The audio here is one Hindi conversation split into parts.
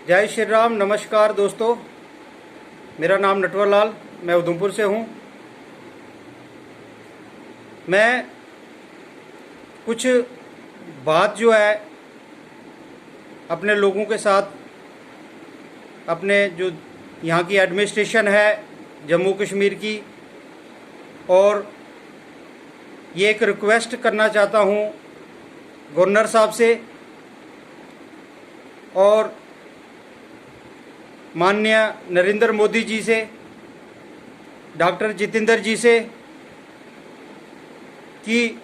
जय श्री राम। नमस्कार दोस्तों, मेरा नाम नटवर लाल, मैं उधमपुर से हूँ। मैं कुछ बात जो है अपने लोगों के साथ, अपने जो यहाँ की एडमिनिस्ट्रेशन है जम्मू कश्मीर की, और ये एक रिक्वेस्ट करना चाहता हूँ गवर्नर साहब से और माननीय नरेंद्र मोदी जी से, डॉक्टर जितेंद्र जी से, कि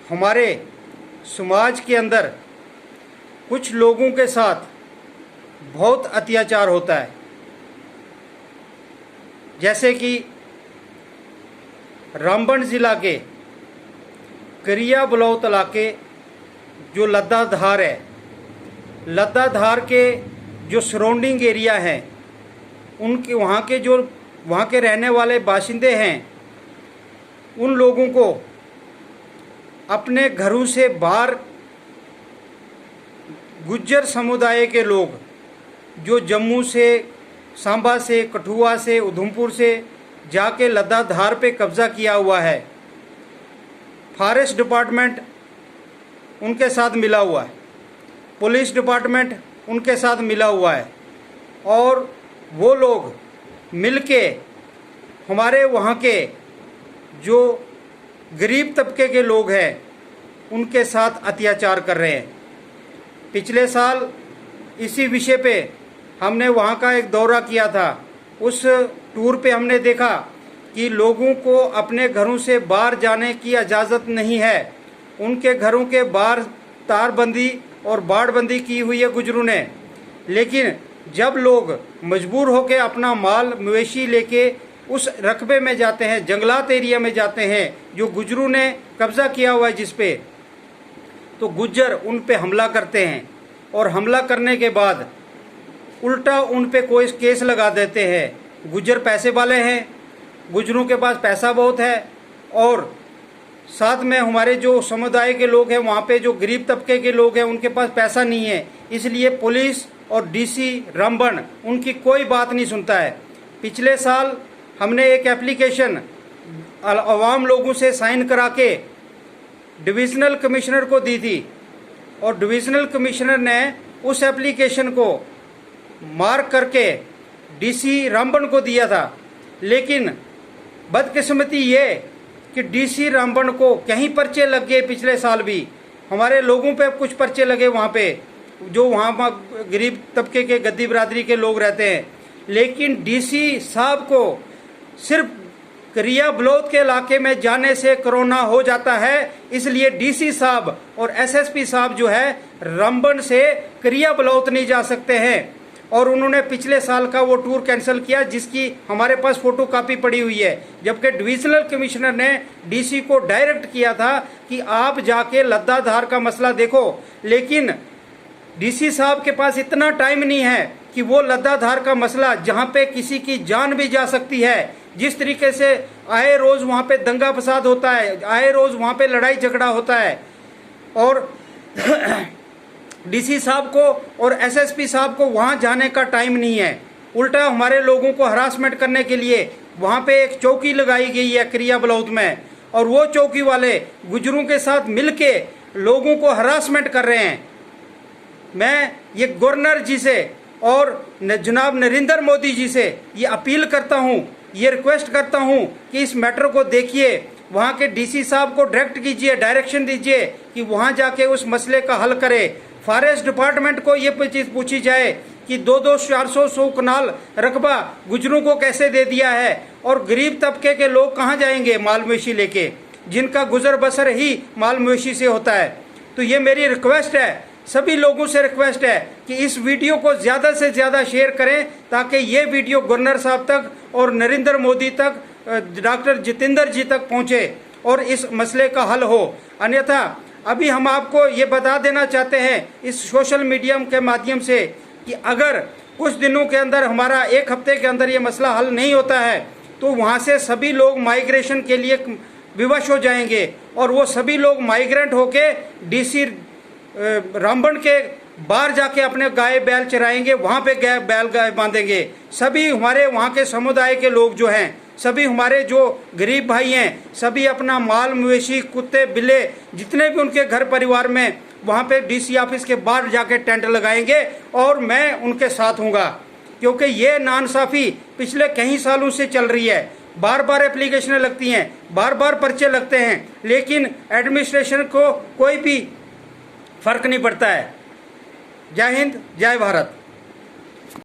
हमारे समाज के अंदर कुछ लोगों के साथ बहुत अत्याचार होता है। जैसे कि रामबन ज़िला के करिया बलौत इलाके जो लद्दा धार है, लद्दा धार के जो सराउंडिंग एरिया हैं, उनके वहाँ के रहने वाले बाशिंदे हैं, उन लोगों को अपने घरों से बाहर गुज्जर समुदाय के लोग जो जम्मू से, सांबा से, कठुआ से, उधमपुर से जाके लद्दा धार पे कब्ज़ा किया हुआ है। फॉरेस्ट डिपार्टमेंट उनके साथ मिला हुआ है, पुलिस डिपार्टमेंट उनके साथ मिला हुआ है, और वो लोग मिलके हमारे वहाँ के जो गरीब तबके के लोग हैं उनके साथ अत्याचार कर रहे हैं। पिछले साल इसी विषय पे हमने वहाँ का एक दौरा किया था। उस टूर पे हमने देखा कि लोगों को अपने घरों से बाहर जाने की इजाज़त नहीं है। उनके घरों के बाहर तारबंदी और बाड़बंदी की हुई है गुजरों ने, लेकिन जब लोग मजबूर होकर अपना माल मवेशी लेके उस रकबे में जाते हैं, जंगलात एरिया में जाते हैं जो गुजरों ने कब्ज़ा किया हुआ है जिस पे, तो गुज्जर उन पे हमला करते हैं, और हमला करने के बाद उल्टा उन पे कोई केस लगा देते हैं। गुज्जर पैसे वाले हैं, गुजरों के पास पैसा बहुत है, और साथ में हमारे जो समुदाय के लोग हैं वहाँ पे जो गरीब तबके के लोग हैं उनके पास पैसा नहीं है। इसलिए पुलिस और डीसी रामबन उनकी कोई बात नहीं सुनता है। पिछले साल हमने एक एप्लीकेशन आवाम लोगों से साइन करा के डिविजनल कमिश्नर को दी थी, और डिविजनल कमिश्नर ने उस एप्लीकेशन को मार्क करके डीसी रामबन को दिया था। लेकिन बदकिस्मती ये कि डीसी रामबन को कहीं पर्चे लग गए। पिछले साल भी हमारे लोगों पे कुछ पर्चे लगे वहाँ पे, जो वहाँ गरीब तबके के गद्दी बिरादरी के लोग रहते हैं। लेकिन डीसी साहब को सिर्फ करिया बलौत के इलाके में जाने से कोरोना हो जाता है, इसलिए डीसी साहब और एसएसपी साहब जो है रामबन से करिया बलौत नहीं जा सकते हैं, और उन्होंने पिछले साल का वो टूर कैंसिल किया जिसकी हमारे पास फोटो कॉपी पड़ी हुई है। जबकि डिविजनल कमिश्नर ने डीसी को डायरेक्ट किया था कि आप जाके लद्दा धार का मसला देखो, लेकिन डीसी साहब के पास इतना टाइम नहीं है कि वो लद्दा धार का मसला, जहाँ पे किसी की जान भी जा सकती है, जिस तरीके से आए रोज वहाँ पे दंगा फसाद होता है, आए रोज वहाँ पे लड़ाई झगड़ा होता है, और डीसी साहब को और एसएसपी साहब को वहाँ जाने का टाइम नहीं है। उल्टा हमारे लोगों को हरासमेंट करने के लिए वहाँ पे एक चौकी लगाई गई है करिया बलौत में, और वो चौकी वाले गुजरों के साथ मिलके लोगों को हरासमेंट कर रहे हैं। मैं ये गवर्नर जी से और जनाब नरेंद्र मोदी जी से ये अपील करता हूँ, ये रिक्वेस्ट करता हूँ कि इस मैटर को देखिए, वहाँ के डीसी साहब को डायरेक्ट कीजिए, डायरेक्शन दीजिए कि वहाँ जाके उस मसले का हल करे। फॉरेस्ट डिपार्टमेंट को ये चीज़ पूछी जाए कि 2-2, 400 कनाल रकबा गुजरों को कैसे दे दिया है, और गरीब तबके के लोग कहाँ जाएंगे माल मवेशी लेके, जिनका गुजर बसर ही माल मवेशी से होता है। तो ये मेरी रिक्वेस्ट है, सभी लोगों से रिक्वेस्ट है कि इस वीडियो को ज़्यादा से ज़्यादा शेयर करें, ताकि ये वीडियो गवर्नर साहब तक और नरेंद्र मोदी तक, डॉक्टर जितेंद्र जी तक पहुँचे और इस मसले का हल हो। अन्यथा अभी हम आपको ये बता देना चाहते हैं इस सोशल मीडिया के माध्यम से कि अगर कुछ दिनों के अंदर, हमारा 1 हफ्ते के अंदर ये मसला हल नहीं होता है, तो वहाँ से सभी लोग माइग्रेशन के लिए विवश हो जाएंगे और वो सभी लोग माइग्रेंट होके डीसी रामबन के बाहर जाके अपने गाय बैल चराएंगे, वहाँ पे बैल गाय बांधेंगे। सभी हमारे वहाँ के समुदाय के लोग जो हैं, सभी हमारे जो गरीब भाई हैं, सभी अपना माल मवेशी कुत्ते बिल्ले जितने भी उनके घर परिवार में वहाँ पे डीसी ऑफिस के बाहर जाके टेंट लगाएंगे और मैं उनके साथ हूँगा। क्योंकि ये नाइंसाफ़ी पिछले कई सालों से चल रही है। बार बार एप्लीकेशनें लगती हैं, बार बार पर्चे लगते हैं, लेकिन एडमिनिस्ट्रेशन को कोई भी फर्क नहीं पड़ता है। जय हिंद, जय भारत।